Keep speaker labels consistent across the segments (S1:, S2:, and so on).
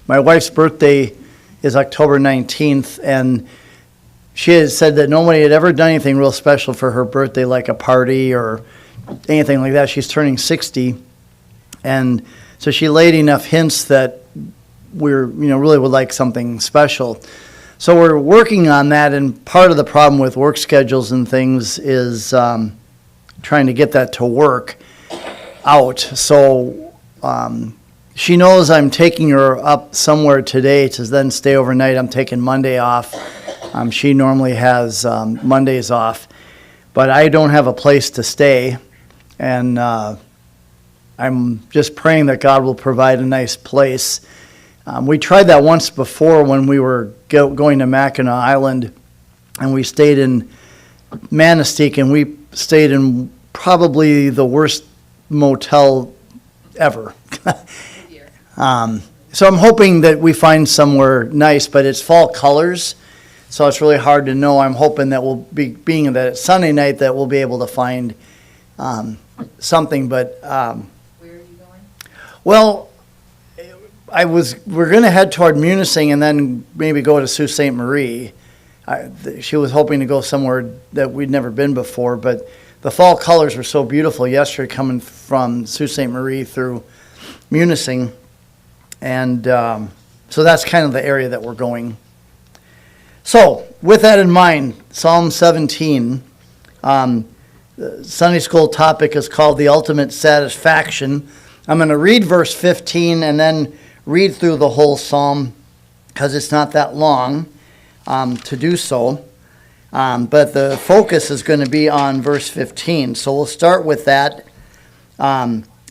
S1: My wife's birthday is October 19th, and she has said that nobody had ever done anything real special for her birthday, like a party or anything like that. She's turning 60, and so she laid enough hints that we're, really would like something special. So we're working on that, and part of the problem with work schedules and things is trying to get that to work out. So she knows I'm taking her up somewhere today to then stay overnight. I'm taking Monday off. She normally has Mondays off, but I don't have a place to stay, and I'm just praying that God will provide a nice place. We tried that once before when we were going to Mackinac Island, and we stayed in Manistee, and we stayed in probably the worst motel ever. So I'm hoping that we find somewhere nice, but it's fall colors, so it's really hard to know. I'm hoping that we'll be, being that it's Sunday night, that we'll be able to find something. But
S2: where are you going?
S1: Well, we're going to head toward Munising and then maybe go to Sault Ste. Marie. She was hoping to go somewhere that we'd never been before, but the fall colors were so beautiful yesterday coming from Sault Ste. Marie through Munising. And so that's kind of the area that we're going. So with that in mind, Psalm 17, the Sunday school topic is called The Ultimate Satisfaction. I'm going to read verse 15 and then read through the whole psalm because it's not that long to do so. But the focus is going to be on verse 15. So we'll start with that.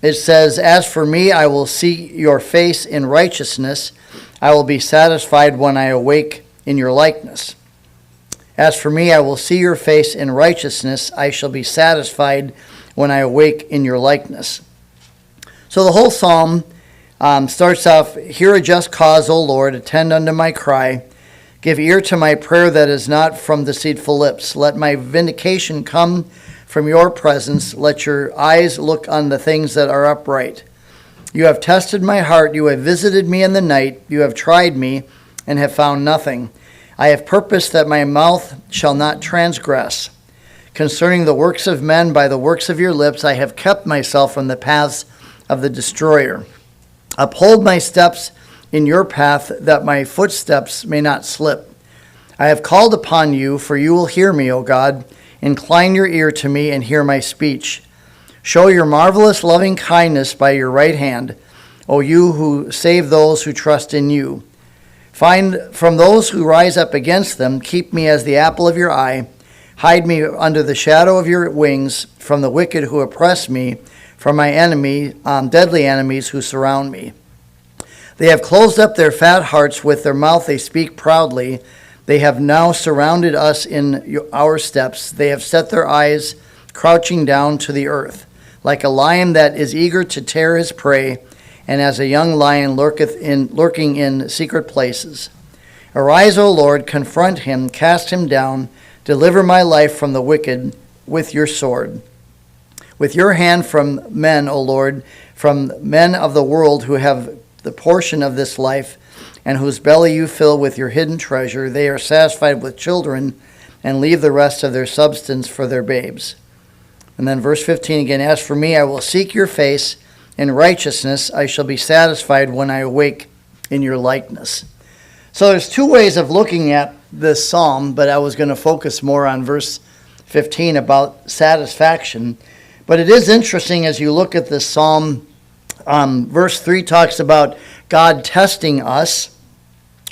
S1: It says, "As for me, I will see your face in righteousness. I will be satisfied when I awake in your likeness. As for me, I will see your face in righteousness. I shall be satisfied when I awake in your likeness." So the whole psalm starts off, "Hear a just cause, O Lord, attend unto my cry. Give ear to my prayer that is not from deceitful lips. Let my vindication come from your presence. Let your eyes look on the things that are upright. You have tested my heart. You have visited me in the night. You have tried me and have found nothing. I have purposed that my mouth shall not transgress. Concerning the works of men, by the works of your lips, I have kept myself from the paths of the destroyer. Uphold my steps in your path, that my footsteps may not slip. I have called upon you, for you will hear me, O God. Incline your ear to me and hear my speech. Show your marvelous loving kindness by your right hand, O you who save those who trust in you. Find from those who rise up against them, keep me as the apple of your eye. Hide me under the shadow of your wings from the wicked who oppress me, from my deadly enemies who surround me. They have closed up their fat hearts, with their mouth they speak proudly. They have now surrounded us in our steps. They have set their eyes crouching down to the earth, like a lion that is eager to tear his prey, and as a young lion lurking in secret places. Arise, O Lord, confront him, cast him down, deliver my life from the wicked with your sword. With your hand from men, O Lord, from men of the world who have the portion of this life, and whose belly you fill with your hidden treasure. They are satisfied with children and leave the rest of their substance for their babes." And then verse 15 again, "As for me, I will seek your face in righteousness. I shall be satisfied when I awake in your likeness." So there's two ways of looking at this psalm, but I was going to focus more on verse 15 about satisfaction. But it is interesting as you look at this psalm. Verse 3 talks about God testing us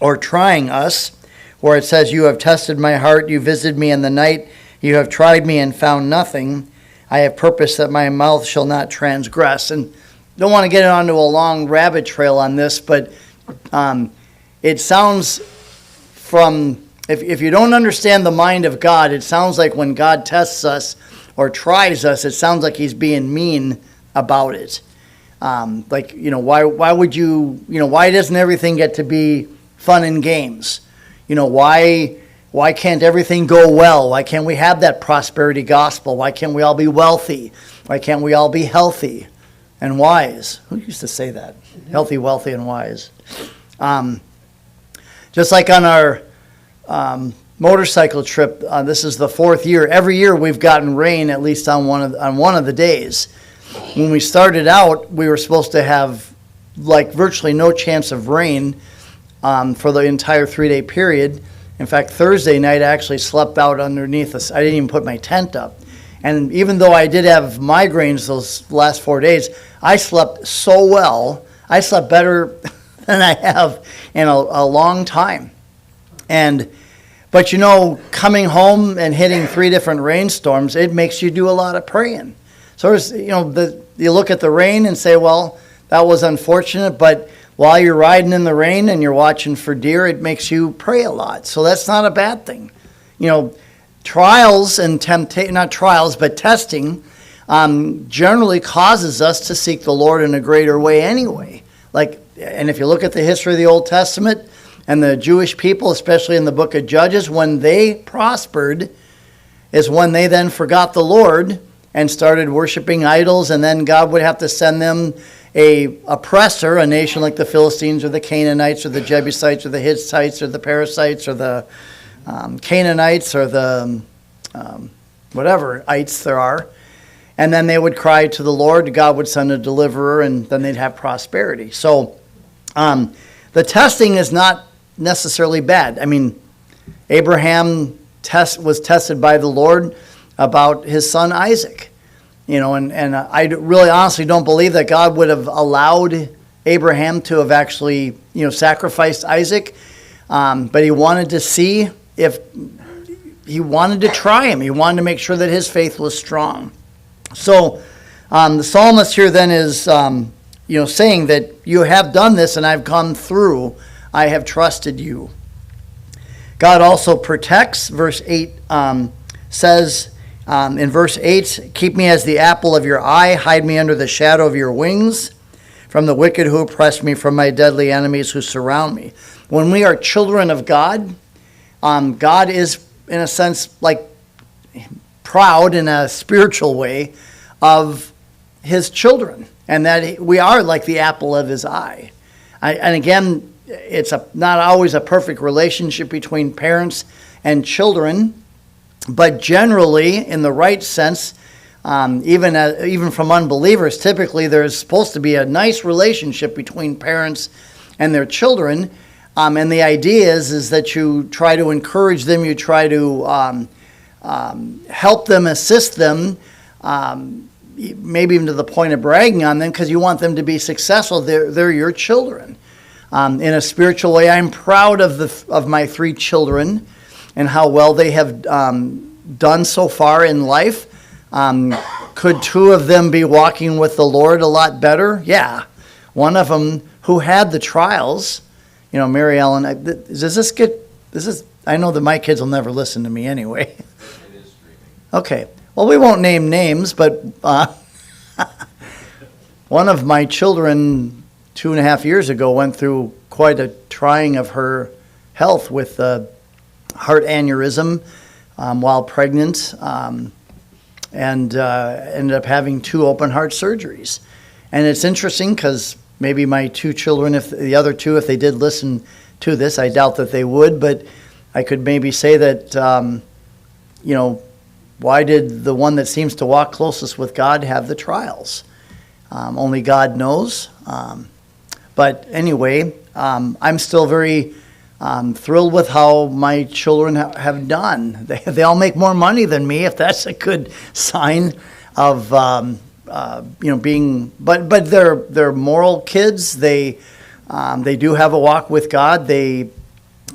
S1: or trying us, where it says, "You have tested my heart, you visited me in the night, you have tried me and found nothing. I have purposed that my mouth shall not transgress." And don't want to get onto a long rabbit trail on this, but it sounds from, if you don't understand the mind of God, it sounds like when God tests us or tries us, it sounds like he's being mean about it. Why would you, why doesn't everything get to be fun and games? Why can't everything go well? Why can't we have that prosperity gospel? Why can't we all be wealthy? Why can't we all be healthy and wise? Who used to say that? Healthy, wealthy, and wise. Just like on our motorcycle trip, this is the 4th year. Every year we've gotten rain at least on one of the days. When we started out, we were supposed to have like virtually no chance of rain for the entire 3-day period. In fact, Thursday night I actually slept out underneath us. I didn't even put my tent up. And even though I did have migraines those last 4 days, I slept so well. I slept better than I have in a long time. But coming home and hitting 3 different rainstorms, it makes you do a lot of praying. So you look at the rain and say, well, that was unfortunate, but while you're riding in the rain and you're watching for deer, it makes you pray a lot. So that's not a bad thing. Trials and not trials, but testing generally causes us to seek the Lord in a greater way anyway. And if you look at the history of the Old Testament and the Jewish people, especially in the book of Judges, when they prospered is when they then forgot the Lord and started worshiping idols, and then God would have to send them a oppressor, a nation like the Philistines or the Canaanites or the Jebusites or the Hittites or the Perizzites or the Canaanites or the whatever ites there are. And then they would cry to the Lord. God would send a deliverer, and then they'd have prosperity. So the testing is not necessarily bad. I mean, Abraham was tested by the Lord about his son Isaac. And I really honestly don't believe that God would have allowed Abraham to have actually, sacrificed Isaac. But he wanted to see if he wanted to try him. He wanted to make sure that his faith was strong. So the psalmist here then is, saying that you have done this and I've come through. I have trusted you. God also protects. Verse 8 says, in verse 8, keep me as the apple of your eye, hide me under the shadow of your wings, from the wicked who oppress me, from my deadly enemies who surround me. When we are children of God, God is, in a sense, like proud in a spiritual way of his children, and that we are like the apple of his eye. And again, it's not always a perfect relationship between parents and children, but generally, in the right sense, even from unbelievers, typically there's supposed to be a nice relationship between parents and their children. And the idea is that you try to encourage them, you try to help them, assist them, maybe even to the point of bragging on them, because you want them to be successful. They're your children. In a spiritual way, I'm proud of my 3 children and how well they have done so far in life. Could 2 of them be walking with the Lord a lot better? Yeah. One of them who had the trials, Mary Ellen, I know that my kids will never listen to me anyway.
S2: It is streaming.
S1: Okay. Well, we won't name names, but one of my children 2.5 years ago went through quite a trying of her health with heart aneurysm while pregnant, and ended up having 2 open heart surgeries. And it's interesting because maybe my 2 children, if the other 2, if they did listen to this, I doubt that they would, but I could maybe say that, why did the one that seems to walk closest with God have the trials? Only God knows. But anyway, I'm still very thrilled with how my children have done. They all make more money than me, if that's a good sign of being. But they're moral kids. They do have a walk with God. They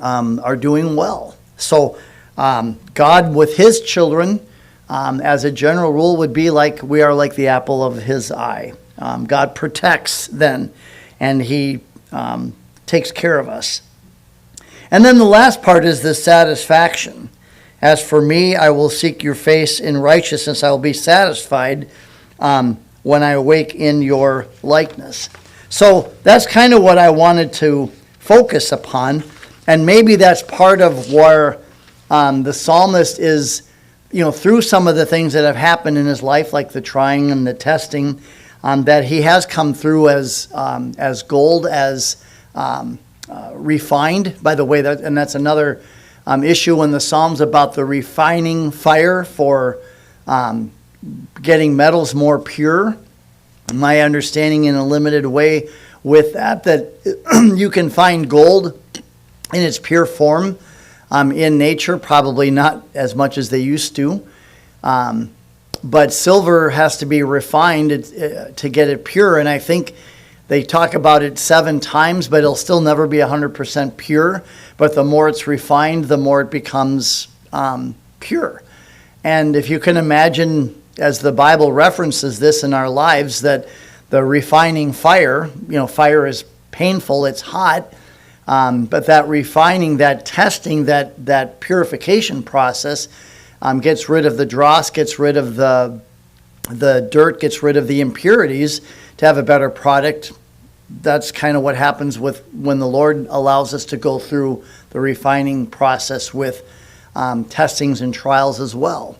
S1: are doing well. So God with his children, as a general rule, would be like we are like the apple of his eye. God protects then, and he takes care of us. And then the last part is the satisfaction. As for me, I will seek your face in righteousness. I will be satisfied when I awake in your likeness. So that's kind of what I wanted to focus upon. And maybe that's part of where the psalmist is, through some of the things that have happened in his life, like the trying and the testing, that he has come through as gold, as refined. By the way, that's another issue in the Psalms about the refining fire for getting metals more pure. My understanding in a limited way with that you can find gold in its pure form in nature, probably not as much as they used to. But silver has to be refined to get it pure, and I think they talk about it 7 times, but it'll still never be 100% pure. But the more it's refined, the more it becomes pure. And if you can imagine, as the Bible references this in our lives, that the refining fire, fire is painful, it's hot, but that refining, that testing, that purification process gets rid of the dross, gets rid of the dirt, gets rid of the impurities to have a better product. That's kind of what happens when the Lord allows us to go through the refining process with testings and trials as well.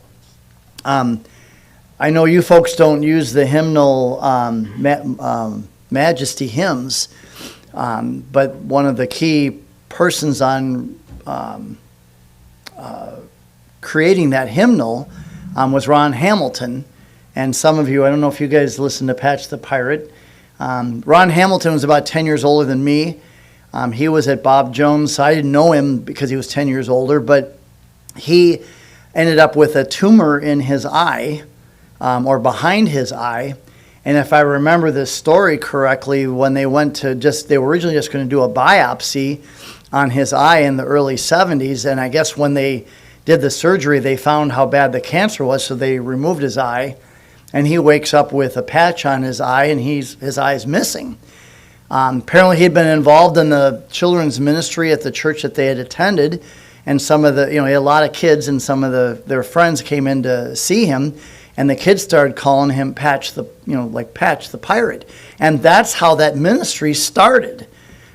S1: I know you folks don't use the hymnal Majesty hymns, but one of the key persons on creating that hymnal was Ron Hamilton. And some of you, I don't know if you guys listen to Patch the Pirate. Ron Hamilton was about 10 years older than me. He was at Bob Jones, so I didn't know him because he was 10 years older, but he ended up with a tumor in his eye, or behind his eye. And if I remember this story correctly, when they went to they were originally just going to do a biopsy on his eye in the early 70s, and I guess when they did the surgery, they found how bad the cancer was, so they removed his eye. And he wakes up with a patch on his eye, and his eye is missing. Apparently, he'd been involved in the children's ministry at the church that they had attended, and some of he had a lot of kids, and some of their friends came in to see him, and the kids started calling him Patch the Pirate, and that's how that ministry started.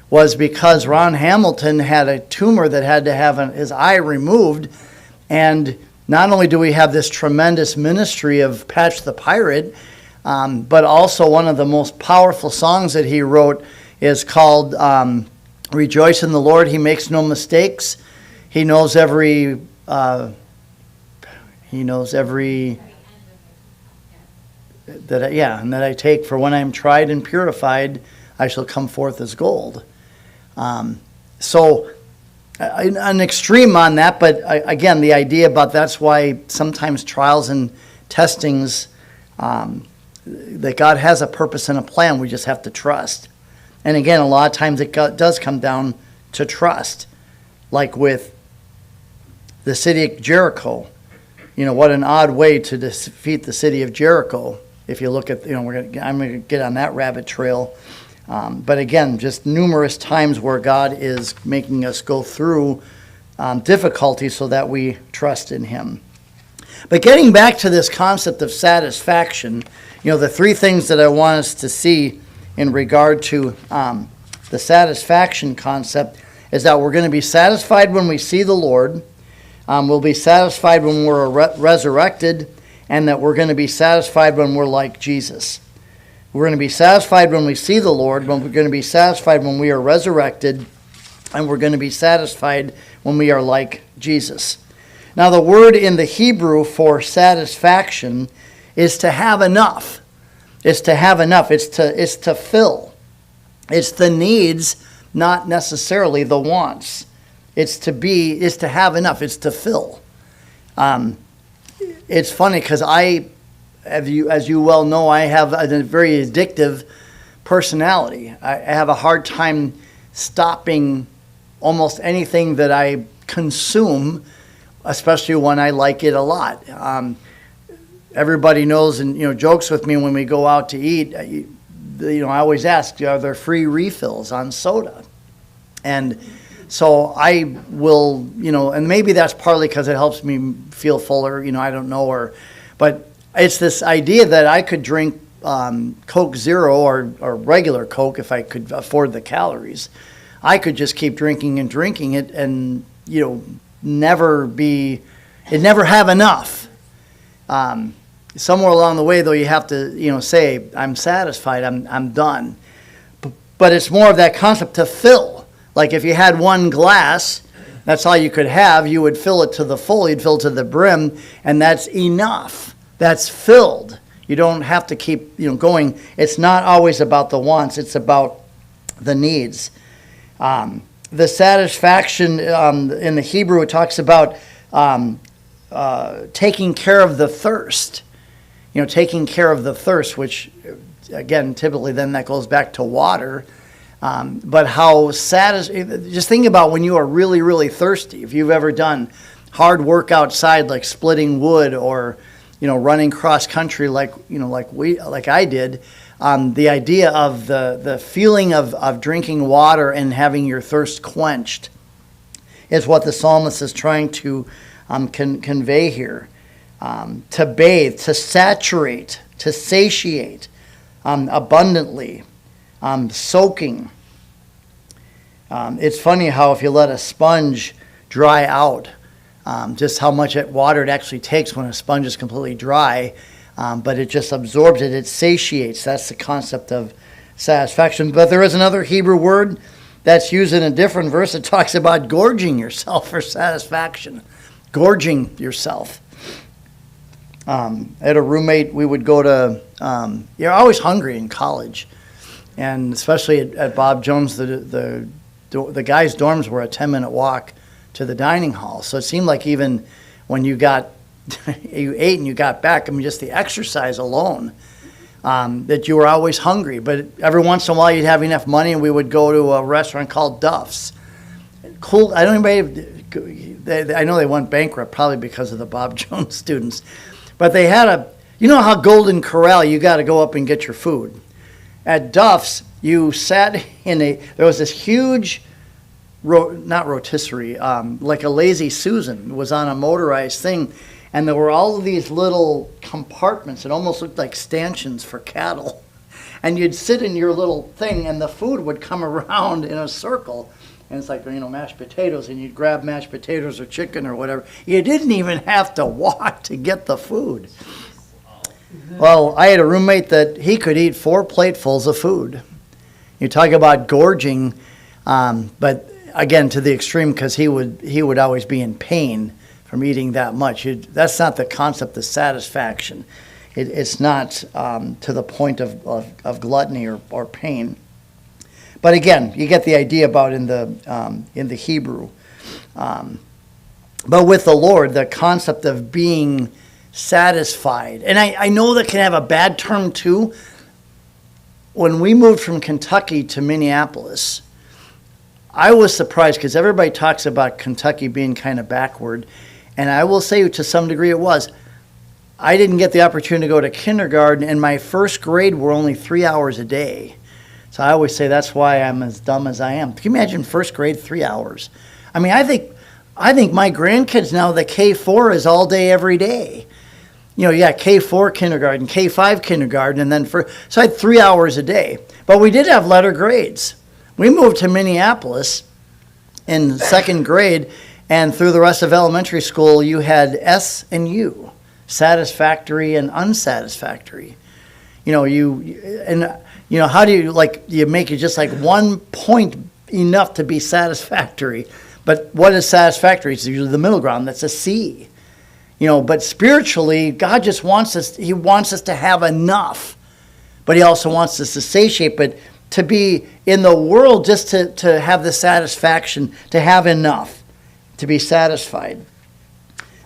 S1: Was because Ron Hamilton had a tumor that had to have his eye removed, and not only do we have this tremendous ministry of Patch the Pirate, but also one of the most powerful songs that he wrote is called Rejoice in the Lord. He makes no mistakes. He knows every that I take, for when I am tried and purified, I shall come forth as gold. So an extreme on that, but again, the idea about that's why sometimes trials and testings, that God has a purpose and a plan, we just have to trust. And again, a lot of times it does come down to trust, like with the city of Jericho. What an odd way to defeat the city of Jericho. If you look at, I'm going to get on that rabbit trail. But again, just numerous times where God is making us go through difficulties so that we trust in Him. But getting back to this concept of satisfaction, the 3 things that I want us to see in regard to the satisfaction concept is that we're going to be satisfied when we see the Lord, we'll be satisfied when we're resurrected, and that we're going to be satisfied when we're like Jesus. We're going to be satisfied when we see the Lord, we're going to be satisfied when we are resurrected, and we're going to be satisfied when we are like Jesus. Now, the word in the Hebrew for satisfaction is to have enough. It's to have enough. It's to fill. It's the needs, not necessarily the wants. It's to have enough. It's to fill. It's funny because as you well know, I have a very addictive personality. I have a hard time stopping almost anything that I consume, especially when I like it a lot. Everybody knows and jokes with me when we go out to eat. I always ask, are there free refills on soda? And so I will, and maybe that's partly because it helps me feel fuller. I don't know, but it's this idea that I could drink Coke Zero or regular Coke if I could afford the calories. I could just keep drinking it and never have enough. Somewhere along the way, though, you have to say, I'm satisfied, I'm done. But it's more of that concept to fill. Like if you had one glass, that's all you could have, you would fill it to the full, you'd fill it to the brim, and that's enough. That's filled. You don't have to keep going. It's not always about the wants, it's about the needs. The satisfaction in the Hebrew, it talks about taking care of the thirst. Taking care of the thirst, which, again, typically then that goes back to water. But how just think about when you are really, really thirsty. If you've ever done hard work outside, like splitting wood or, running cross country like I did, the idea of the feeling of drinking water and having your thirst quenched is what the psalmist is trying to convey here. To bathe, to saturate, to satiate abundantly, soaking. It's funny how if you let a sponge dry out, just how much water it actually takes when a sponge is completely dry, but it just absorbs it, it satiates. That's the concept of satisfaction. But there is another Hebrew word that's used in a different verse that talks about gorging yourself for satisfaction. Gorging yourself. I had a roommate, we would go to, you're always hungry in college. And especially at Bob Jones, the guys' dorms were a 10-minute walk to the dining hall. So it seemed like even when you ate and you got back, just the exercise alone, that you were always hungry. But every once in a while you'd have enough money and we would go to a restaurant called Duff's. Cool. I know they went bankrupt probably because of the Bob Jones students. But they had how Golden Corral, you got to go up and get your food. At Duff's, you sat there was this huge, not rotisserie, like a Lazy Susan was on a motorized thing, and there were all of these little compartments. It almost looked like stanchions for cattle. And you'd sit in your little thing, and the food would come around in a circle. And it's like, mashed potatoes, and you'd grab mashed potatoes or chicken or whatever. You didn't even have to walk to get the food. Well, I had a roommate that he could eat 4 platefuls of food. You talk about gorging, but again, to the extreme, because he would always be in pain from eating that much. That's not the concept of satisfaction. It's not to the point of gluttony or pain. But again, you get the idea about in the Hebrew. But with the Lord, the concept of being satisfied. And I know that can have a bad term too. When we moved from Kentucky to Minneapolis, I was surprised because everybody talks about Kentucky being kind of backward. And I will say to some degree it was. I didn't get the opportunity to go to kindergarten, and my first grade were only 3 hours a day. So I always say that's why I'm as dumb as I am. Can you imagine first grade, 3 hours? I think my grandkids now, the K4 is all day, every day. K4 kindergarten, K5 kindergarten, and then so I had 3 hours a day. But we did have letter grades. We moved to Minneapolis in second grade, and through the rest of elementary school, you had S and U, satisfactory and unsatisfactory. How do you make it just like 1 point enough to be satisfactory? But what is satisfactory? It's usually the middle ground. That's a C. But spiritually, God just wants us, he wants us to have enough. But he also wants us to satiate, but to be in the world just to have the satisfaction, to have enough, to be satisfied.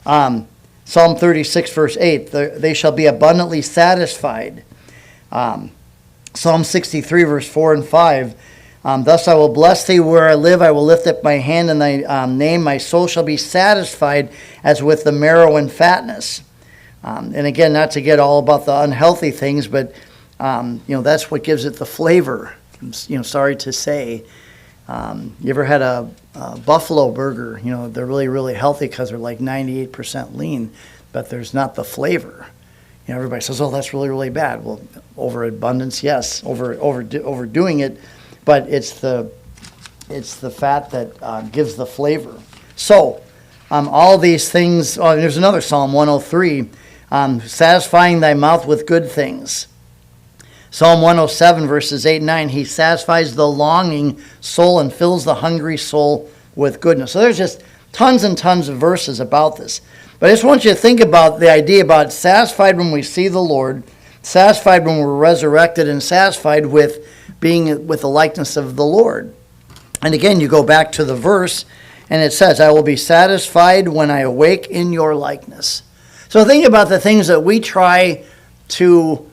S1: Psalm 36, verse 8, they shall be abundantly satisfied. Psalm 63, verse 4 and 5, thus I will bless thee where I live. I will lift up my hand in thy name. My soul shall be satisfied as with the marrow and fatness. And again, not to get all about the unhealthy things, but that's what gives it the flavor. Sorry to say. You ever had a buffalo burger? They're really, really healthy because they're like 98% lean, but there's not the flavor. Everybody says, "Oh, that's really, really bad." Well, overabundance, yes. Overdoing it, but it's the fat that gives the flavor. So, all these things. Oh, there's another Psalm 103, satisfying thy mouth with good things. Psalm 107, verses 8 and 9, he satisfies the longing soul and fills the hungry soul with goodness. So there's just tons and tons of verses about this. But I just want you to think about the idea about satisfied when we see the Lord, satisfied when we're resurrected, and satisfied with being with the likeness of the Lord. And again, you go back to the verse, and it says, I will be satisfied when I awake in your likeness. So think about the things that we try to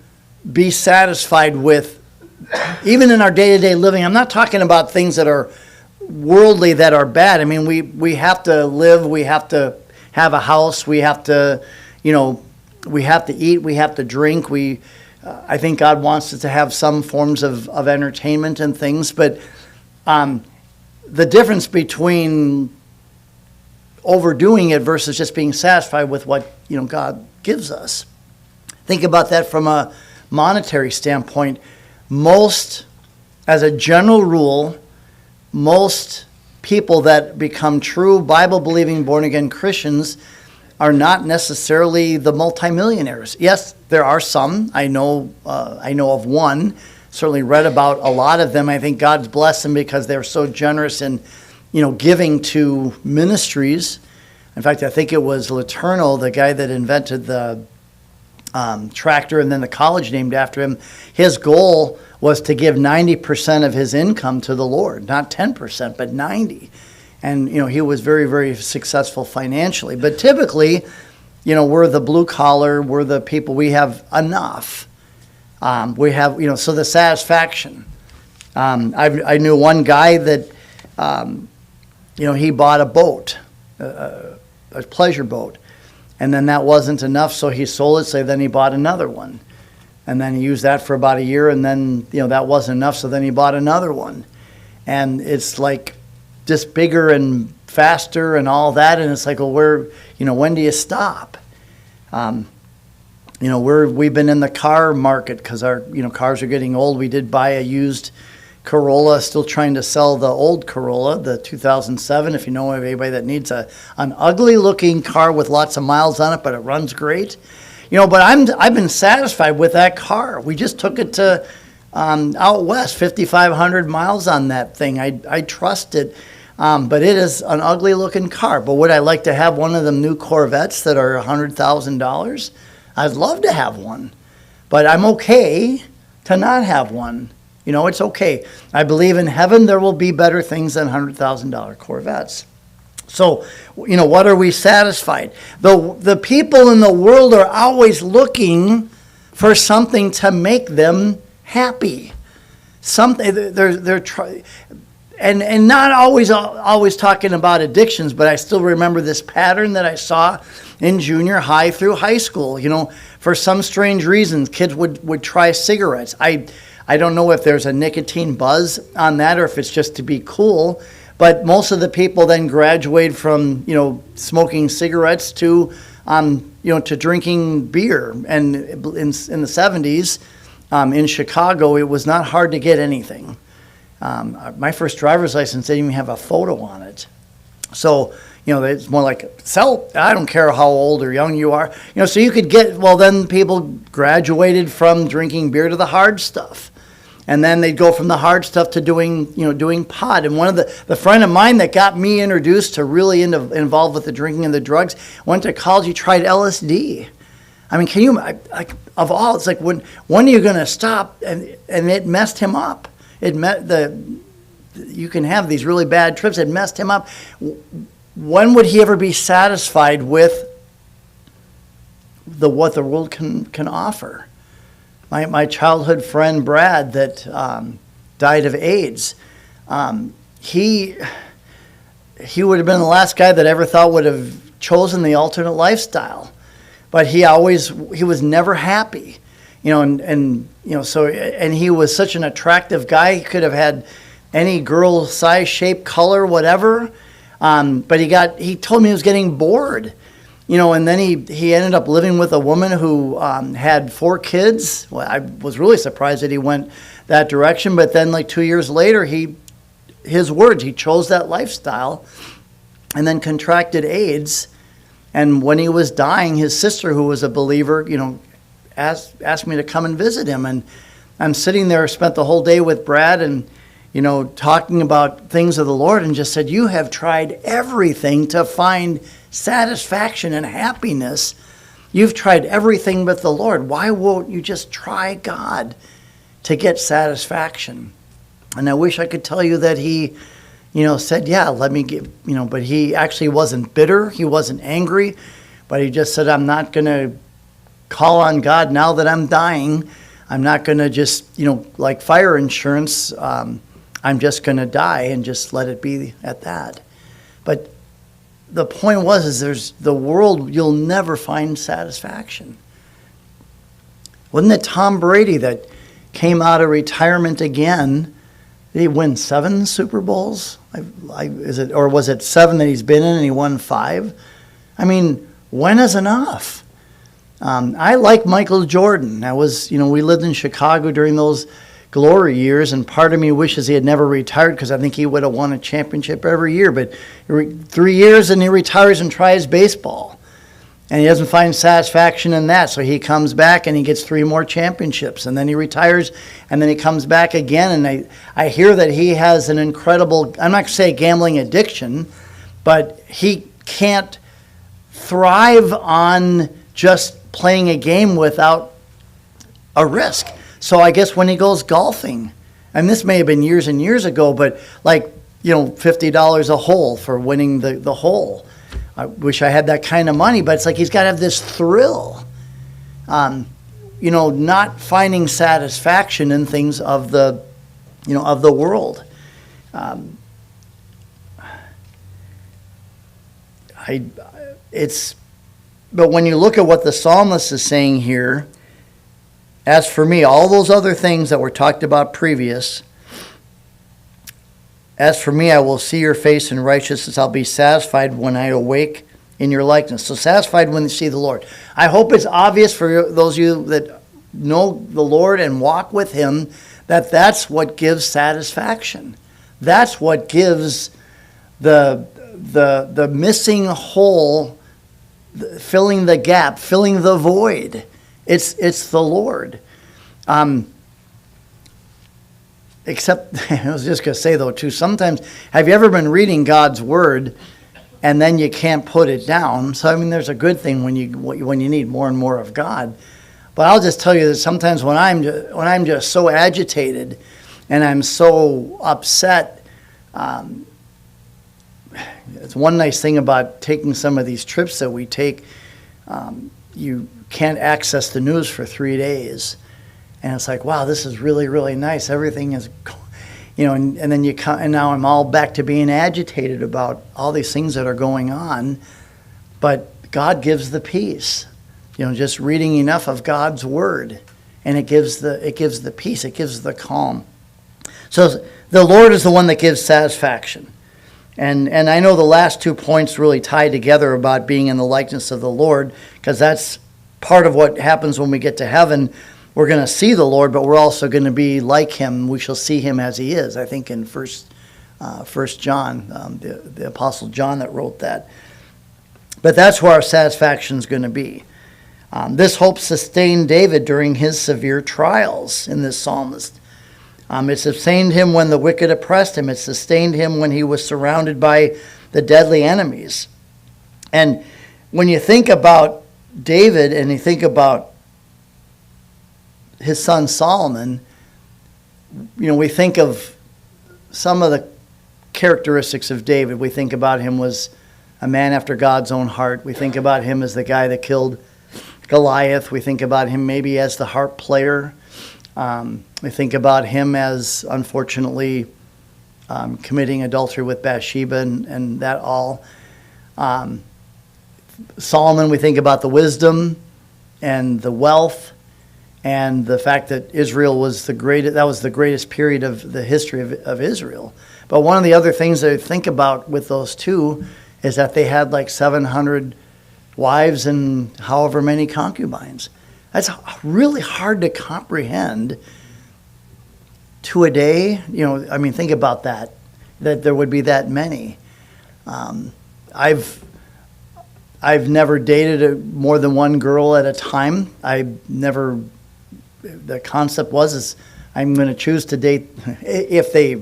S1: be satisfied with, even in our day-to-day living. I'm not talking about things that are worldly, that are bad. I mean, we have to live, we have to have a house, we have to, we have to eat, we have to drink. I think God wants us to have some forms of entertainment and things, but the difference between overdoing it versus just being satisfied with what God gives us. Think about that from a monetary standpoint. As a general rule, most people that become true Bible-believing, born-again Christians are not necessarily the multimillionaires. Yes, there are some. I know of one. Certainly read about a lot of them. I think God's blessed them because they're so generous in, giving to ministries. In fact, I think it was Letourneau, the guy that invented the tractor and then the college named after him. His goal was to give 90% of his income to the Lord, not 10%, but 90%. And, he was very, very successful financially. But typically, we're the blue collar, we're the people, we have enough. We have, so the satisfaction. I knew one guy that, he bought a boat, a pleasure boat. And then that wasn't enough, so he sold it, so then he bought another one. And then he used that for about a year, and then, that wasn't enough, so then he bought another one. And it's like just bigger and faster and all that, and it's like, well, when do you stop? We've been in the car market because our, cars are getting old. We did buy a used Corolla, still trying to sell the old Corolla, the 2007, if you know of anybody that needs an ugly-looking car with lots of miles on it, but it runs great. But I've been satisfied with that car. We just took it to out west, 5,500 miles on that thing. I trust it, but it is an ugly-looking car. But would I like to have one of them new Corvettes that are $100,000? I'd love to have one, but I'm okay to not have one. It's okay. I believe in heaven there will be better things than $100,000 Corvettes. So, what are we satisfied? The people in the world are always looking for something to make them happy. And not always talking about addictions, but I still remember this pattern that I saw in junior high through high school. For some strange reason, kids would try cigarettes. I don't know if there's a nicotine buzz on that or if it's just to be cool, but most of the people then graduate from, smoking cigarettes to, to drinking beer. And in the 70s, in Chicago, it was not hard to get anything. My first driver's license didn't even have a photo on it. So, it's more like, I don't care how old or young you are. So you could then people graduated from drinking beer to the hard stuff. And then they'd go from the hard stuff to doing pot. And one of the friend of mine that got me introduced to really involved with the drinking and the drugs, went to college, he tried LSD. I mean, can you, of all, it's like, when are you going to stop? And it messed him up. You can have these really bad trips. It messed him up. When would he ever be satisfied with what the world can offer? My childhood friend Brad that died of AIDS, he would have been the last guy that ever thought would have chosen the alternate lifestyle, but he was never happy, and he was such an attractive guy. He could have had any girl size, shape, color, whatever, but he told me he was getting bored. And then he ended up living with a woman who had 4 kids. Well, I was really surprised that he went that direction. But then, 2 years later, he chose that lifestyle, and then contracted AIDS. And when he was dying, his sister, who was a believer, asked me to come and visit him. And I'm sitting there, spent the whole day with Brad and, talking about things of the Lord, and just said, you have tried everything to find satisfaction and happiness. You've tried everything but the Lord. Why won't you just try God to get satisfaction? And I wish I could tell you that he, said, yeah, let me give, but he actually wasn't bitter. He wasn't angry, but he just said, I'm not going to call on God now that I'm dying. I'm not going to just, like fire insurance, I'm just going to die and just let it be at that. But the point is there's the world, you'll never find satisfaction. Wasn't it Tom Brady that came out of retirement again? Did he win 7 Super Bowls? Or was it 7 that he's been in and he won 5? I mean, when is enough? I like Michael Jordan. We lived in Chicago during those glory years, and part of me wishes he had never retired because I think he would have won a championship every year. But 3 years and he retires and tries baseball. And he doesn't find satisfaction in that, so he comes back and he gets 3 more championships, and then he retires, and then he comes back again. And I hear that he has an incredible, I'm not going to say gambling addiction, but he can't thrive on just playing a game without a risk. So I guess when he goes golfing, and this may have been years and years ago, but $50 a hole for winning the hole. I wish I had that kind of money, but it's like he's got to have this thrill. Not finding satisfaction in things of the world. But when you look at what the psalmist is saying here, as for me, all those other things that were talked about previous, as for me, I will see your face in righteousness. I'll be satisfied when I awake in your likeness. So satisfied when you see the Lord. I hope it's obvious for those of you that know the Lord and walk with him that that's what gives satisfaction. That's what gives the missing hole, filling the gap, filling the void. It's the Lord. Except, I was just going to say, though, too, sometimes, have you ever been reading God's Word and then you can't put it down? So, there's a good thing when you need more and more of God. But I'll just tell you that sometimes when I'm just so agitated and I'm so upset, it's one nice thing about taking some of these trips that we take, you can't access the news for 3 days. And it's like, wow, this is really, really nice. Everything is, and then you come, and now I'm all back to being agitated about all these things that are going on. But God gives the peace, just reading enough of God's word, and it gives the peace, it gives the calm. So the Lord is the one that gives satisfaction. And I know the last 2 points really tie together about being in the likeness of the Lord, because that's part of what happens when we get to heaven. We're going to see the Lord, but we're also going to be like him. We shall see him as he is. I think in First John, the Apostle John that wrote that. But that's where our satisfaction is going to be. This hope sustained David during his severe trials in this psalmist. It sustained him when the wicked oppressed him. It sustained him when he was surrounded by the deadly enemies. And when you think about David and you think about his son Solomon, we think of some of the characteristics of David. We think about him was a man after God's own heart. We think about him as the guy that killed Goliath. We think about him maybe as the harp player. We think about him as, unfortunately, committing adultery with Bathsheba and that all. Solomon, we think about the wisdom and the wealth and the fact that Israel was the greatest period of the history of Israel. But one of the other things that I think about with those two is that they had like 700 wives and however many concubines. That's really hard to comprehend to a day. Think about that there would be that many. I've never dated more than one girl at a time. I never the concept is I'm going to choose to date if they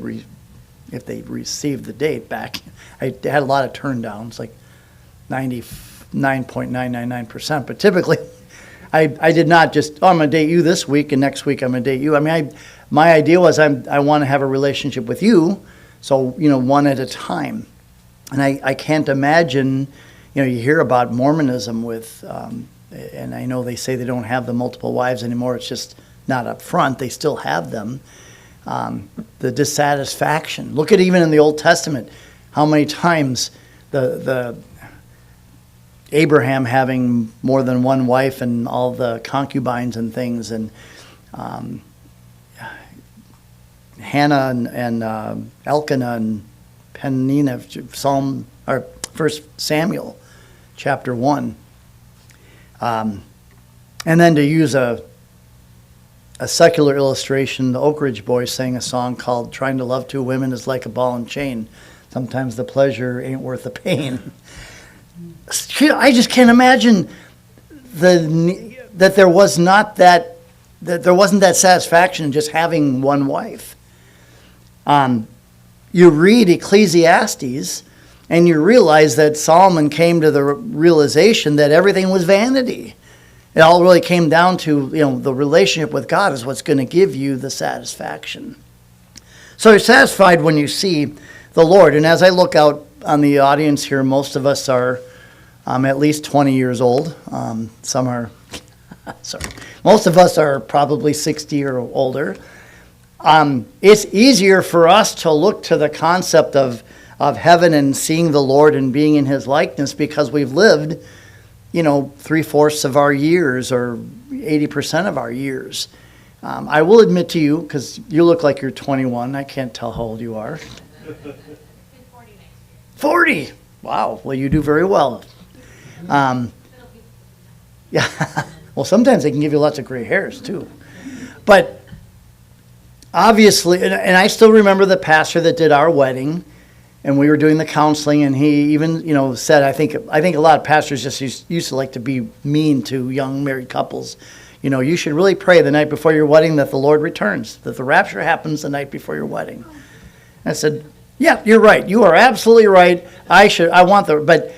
S1: receive the date back. I had a lot of turn downs, like 99.999%, but typically I did not just, I'm going to date you this week and next week I'm going to date you. I mean, my idea was I want to have a relationship with you, so, one at a time. And I can't imagine, you hear about Mormonism with, and I know they say they don't have the multiple wives anymore, it's just not up front, they still have them. The dissatisfaction. Look at even in the Old Testament, how many times the Abraham having more than one wife and all the concubines and things, and Hannah and Elkanah and Peninnah, Psalm or 1 Samuel, chapter 1, and then to use a secular illustration, the Oak Ridge Boys sang a song called "Trying to Love Two Women is Like a Ball and Chain. Sometimes the pleasure ain't worth the pain." I just can't imagine that there wasn't that satisfaction in just having one wife. You read Ecclesiastes, and you realize that Solomon came to the realization that everything was vanity. It all really came down to, the relationship with God is what's going to give you the satisfaction. So you're satisfied when you see the Lord. And as I look out on the audience here, most of us are at least 20 years old. Some are, most of us are probably 60 or older. It's easier for us to look to the concept of heaven and seeing the Lord and being in his likeness because we've lived, 3/4 of our years or 80% of our years. I will admit to you, because you look like you're 21. I can't tell how old you are.
S2: 40 next year.
S1: 40! Wow. Well, you do very well. Yeah. Well, sometimes they can give you lots of gray hairs, too. But obviously, and I still remember the pastor that did our wedding, and we were doing the counseling, and he even, said, I think a lot of pastors just used to like to be mean to young married couples. You should really pray the night before your wedding that the Lord returns, that the rapture happens the night before your wedding. And I said, yeah, you're right. You are absolutely right. But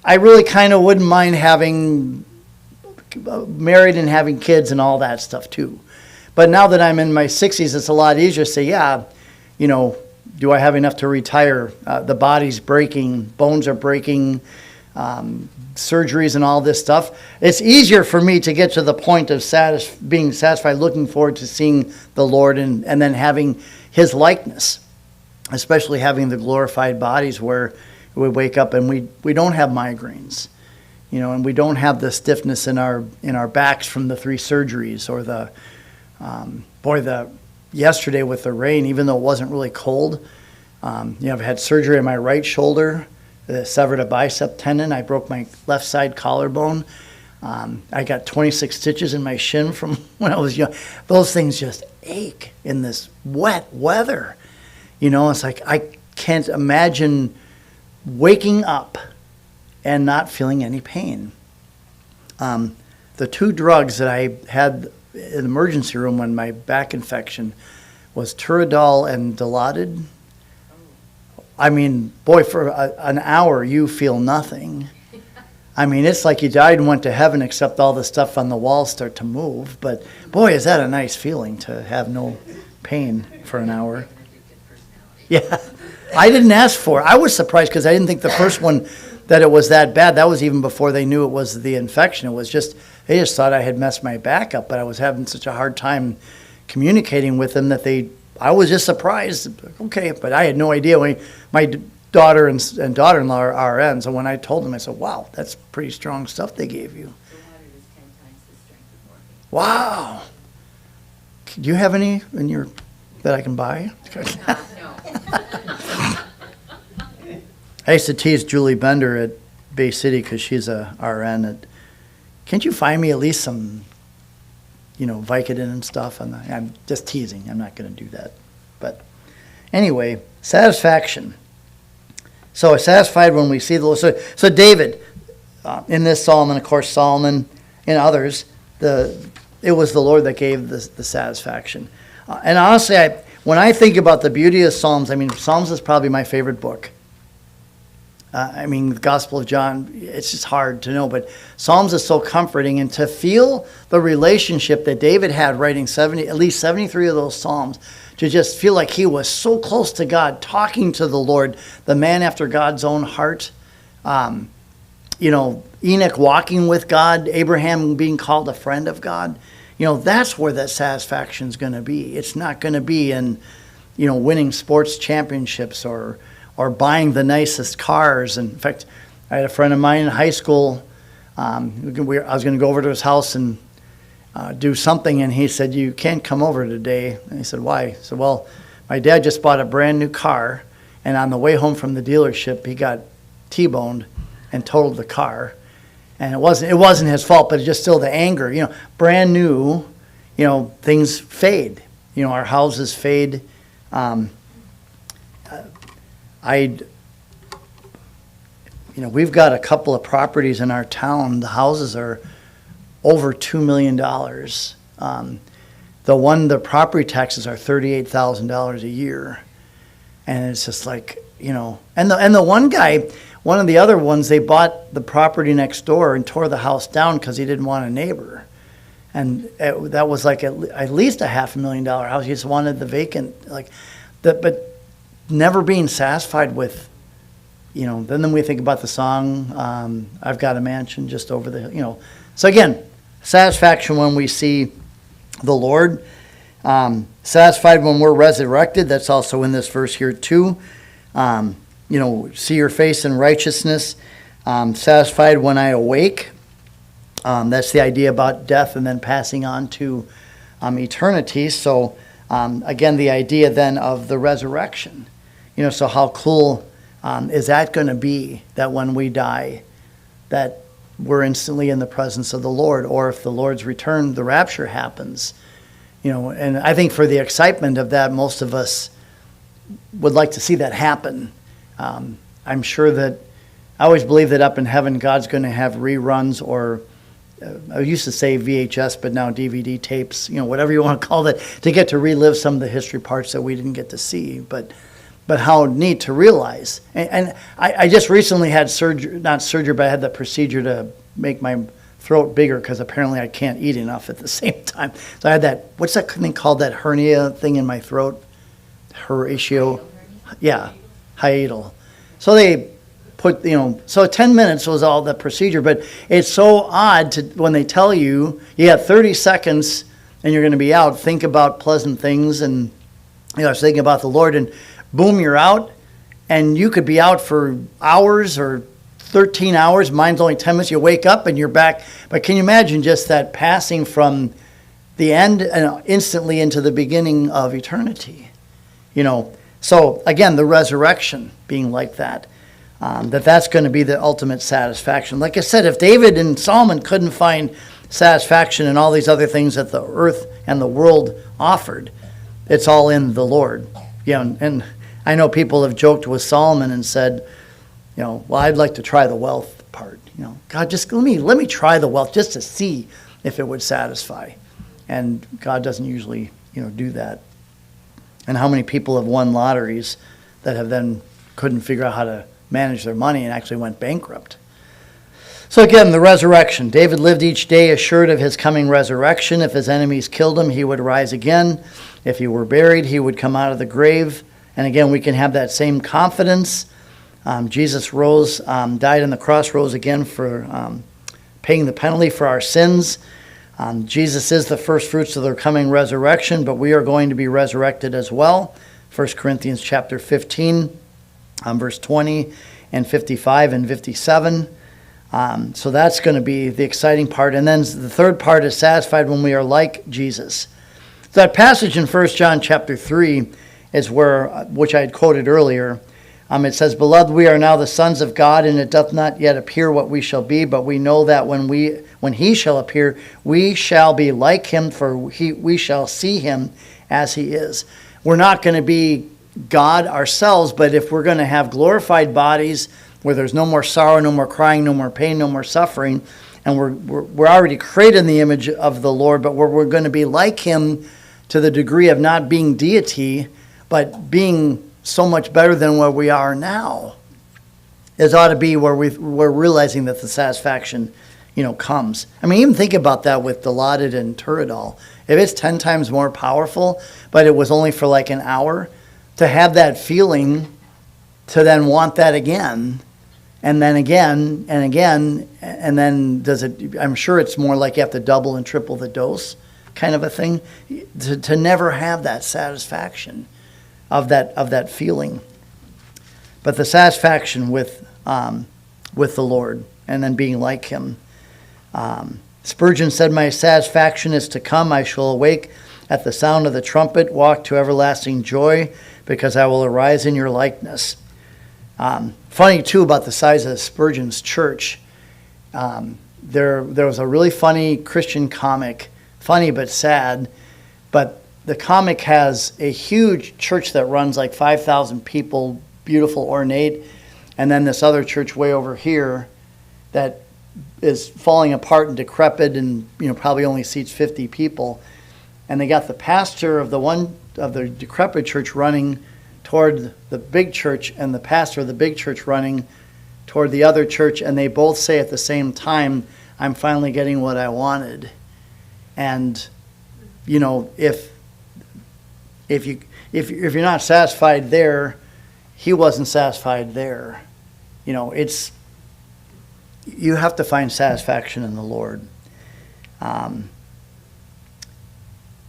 S1: I really kind of wouldn't mind having married and having kids and all that stuff too. But now that I'm in my 60s, it's a lot easier to say, yeah, do I have enough to retire? The body's breaking, bones are breaking, surgeries and all this stuff. It's easier for me to get to the point of being satisfied, looking forward to seeing the Lord and then having his likeness, especially having the glorified bodies where we wake up and we don't have migraines, and we don't have the stiffness in our backs from the 3 surgeries or yesterday with the rain, even though it wasn't really cold. I've had surgery on my right shoulder, severed a bicep tendon. I broke my left side collarbone. I got 26 stitches in my shin from when I was young. Those things just ache in this wet weather. It's like I can't imagine waking up and not feeling any pain. The 2 drugs that I had in the emergency room when my back infection was Turadol and Dilaudid. I mean, boy, for an hour you feel nothing. I mean, it's like you died and went to heaven except all the stuff on the walls start to move. But boy, is that a nice feeling to have no pain for an hour. Yeah, I didn't ask for it. I was surprised because I didn't think the first one that it was that bad. That was even before they knew it was the infection. It was just, they just thought I had messed my back up, but I was having such a hard time communicating with them that I was just surprised. Okay, but I had no idea. My daughter and daughter-in-law are RNs, and when I told them, I said, wow, that's pretty strong stuff they gave you.
S2: The water is 10 times the strength of morphine.
S1: Wow. Do you have any that I can buy?
S2: No.
S1: I used to tease Julie Bender at Bay City because she's a RN. Can't you find me at least some, Vicodin and stuff? I'm just teasing. I'm not going to do that. But anyway, satisfaction. So satisfied when we see the Lord. So David, in this psalm, and of course Solomon and others, it was the Lord that gave the satisfaction. And honestly, when I think about the beauty of Psalms, I mean, Psalms is probably my favorite book. The Gospel of John, it's just hard to know, but Psalms is so comforting, and to feel the relationship that David had writing at least 73 of those Psalms, to just feel like he was so close to God, talking to the Lord, the man after God's own heart. Enoch walking with God, Abraham being called a friend of God. That's where that satisfaction is going to be. It's not going to be in, winning sports championships or buying the nicest cars. And in fact, I had a friend of mine in high school. I was going to go over to his house and do something, and he said, "You can't come over today." And I said, "Why?" He said, "Well, my dad just bought a brand new car, and on the way home from the dealership, he got T-boned and totaled the car. And it wasn't his fault, but it's just still the anger. Brand new, things fade. Our houses fade. We've got a couple of properties in our town. The houses are over $2 million. The property taxes are $38,000 a year. And it's just like, and the one guy, one of the other ones, they bought the property next door and tore the house down because he didn't want a neighbor. And that was like at least a $500,000 house. He just wanted the vacant, but never being satisfied with, then we think about the song, I've Got a Mansion Just Over the Hill, So again, satisfaction when we see the Lord. Satisfied when we're resurrected. That's also in this verse here too. See your face in righteousness. Satisfied when I awake. That's the idea about death and then passing on to eternity. So again, the idea then of the resurrection. So how cool is that going to be, that when we die, that we're instantly in the presence of the Lord, or if the Lord's return, the rapture happens. And I think for the excitement of that, most of us would like to see that happen. I'm sure that, I always believe that up in heaven, God's going to have reruns, or I used to say VHS, but now DVD tapes, whatever you want to call it, to get to relive some of the history parts that we didn't get to see. But how neat to realize. And I just recently had not surgery, but I had the procedure to make my throat bigger because apparently I can't eat enough at the same time. So I had that, what's that thing called, that hernia thing in my throat? Horatio? Yeah, hiatal. So they put, so 10 minutes was all the procedure, but it's so odd when they tell you, you have 30 seconds and you're going to be out, think about pleasant things, and I was thinking about the Lord, and boom, you're out, and you could be out for hours or 13 hours. Mine's only 10 minutes. You wake up and you're back. But can you imagine just that passing from the end and instantly into the beginning of eternity? So again, the resurrection being like that, that's going to be the ultimate satisfaction. Like I said, if David and Solomon couldn't find satisfaction in all these other things that the earth and the world offered, it's all in the Lord. And I know people have joked with Solomon and said, well, I'd like to try the wealth part. God, just let me try the wealth just to see if it would satisfy. And God doesn't usually, do that. And how many people have won lotteries that have then couldn't figure out how to manage their money and actually went bankrupt. So again, the resurrection. David lived each day assured of his coming resurrection. If his enemies killed him, he would rise again. If he were buried, he would come out of the grave. And again, we can have that same confidence. Jesus rose, died on the cross, rose again for paying the penalty for our sins. Jesus is the first fruits of the coming resurrection, but we are going to be resurrected as well. 1 Corinthians chapter 15, verse 20 and 55 and 57. So that's going to be the exciting part. And then the third part is satisfied when we are like Jesus. That passage in 1 John chapter 3 is which I had quoted earlier. It says, "Beloved, we are now the sons of God, and it doth not yet appear what we shall be, but we know that when he shall appear, we shall be like him, for we shall see him as he is." We're not going to be God ourselves, but if we're going to have glorified bodies where there's no more sorrow, no more crying, no more pain, no more suffering, and we're already created in the image of the Lord, but we're going to be like him to the degree of not being deity, but being so much better than where we are now. It ought to be where we're realizing that the satisfaction, comes. I mean, even think about that with Dilaudid and Turidol. If it's 10 times more powerful, but it was only for like an hour, to have that feeling, to then want that again, and then again, and again, and then I'm sure it's more like you have to double and triple the dose kind of a thing, to never have that satisfaction of that feeling. But the satisfaction with the Lord, and then being like him. Spurgeon said, "My satisfaction is to come. I shall awake at the sound of the trumpet, walk to everlasting joy, because I will arise in your likeness." Funny, too, about the size of Spurgeon's church. There was a really funny Christian comic, funny but sad, but the comic has a huge church that runs like 5,000 people, beautiful, ornate, and then this other church way over here that is falling apart and decrepit and probably only seats 50 people. And they got the pastor of the decrepit church running toward the big church, and the pastor of the big church running toward the other church, and they both say at the same time, "I'm finally getting what I wanted." And if you're not satisfied there, he wasn't satisfied there. You have to find satisfaction in the Lord. Are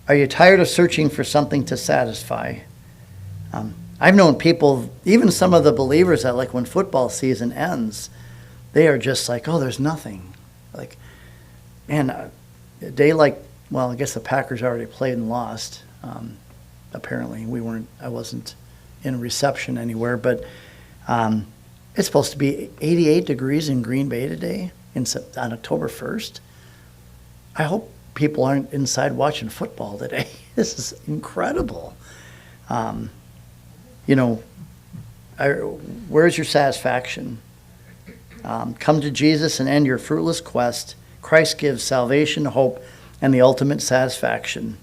S1: you tired of searching for something to satisfy? I've known people, even some of the believers, that like when football season ends, they are just like, "Oh, there's nothing." Like, man, a day like, well, I guess the Packers already played and lost. Apparently, I wasn't in reception anywhere, but it's supposed to be 88 degrees in Green Bay today on October 1st. I hope people aren't inside watching football today. This is incredible. Where's your satisfaction? Come to Jesus and end your fruitless quest. Christ gives salvation, hope, and the ultimate satisfaction.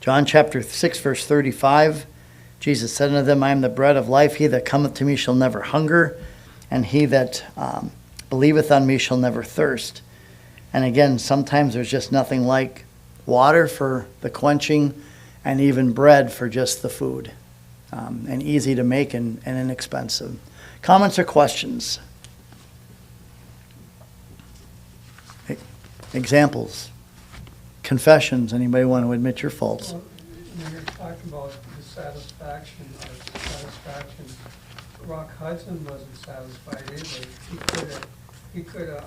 S1: John chapter 6, verse 35. Jesus said unto them, "I am the bread of life. He that cometh to me shall never hunger, and he that believeth on me shall never thirst." And again, sometimes there's just nothing like water for the quenching, and even bread for just the food, and easy to make and inexpensive. Comments or questions? Examples. Confessions. Anybody want to admit your faults?
S3: Well, you're talking about the satisfaction. Rock Hudson wasn't satisfied either. He could have,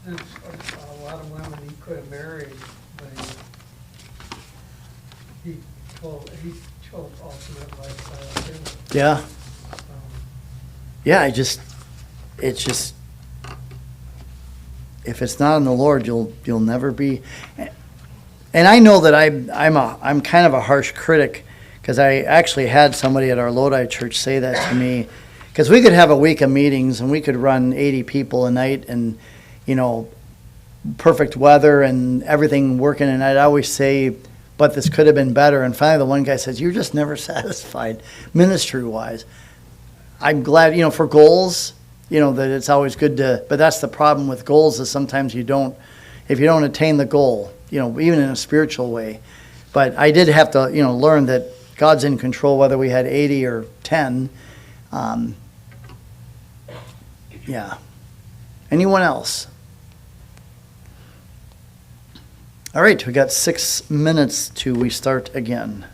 S3: there's a lot of women he could have married, but he chose ultimate lifestyle too.
S1: Yeah. Yeah, if it's not in the Lord, you'll never be. And I know that I'm kind of a harsh critic, because I actually had somebody at our Lodi church say that to me, because we could have a week of meetings and we could run 80 people a night, and perfect weather and everything working, and I'd always say, but this could have been better. And finally the one guy says, "You're just never satisfied ministry wise." I'm glad, for goals, that it's always good to, but that's the problem with goals, is sometimes if you don't attain the goal, even in a spiritual way. But I did have to, learn that God's in control, whether we had 80 or 10. Yeah. Anyone else? All right, we got 6 minutes till we start again.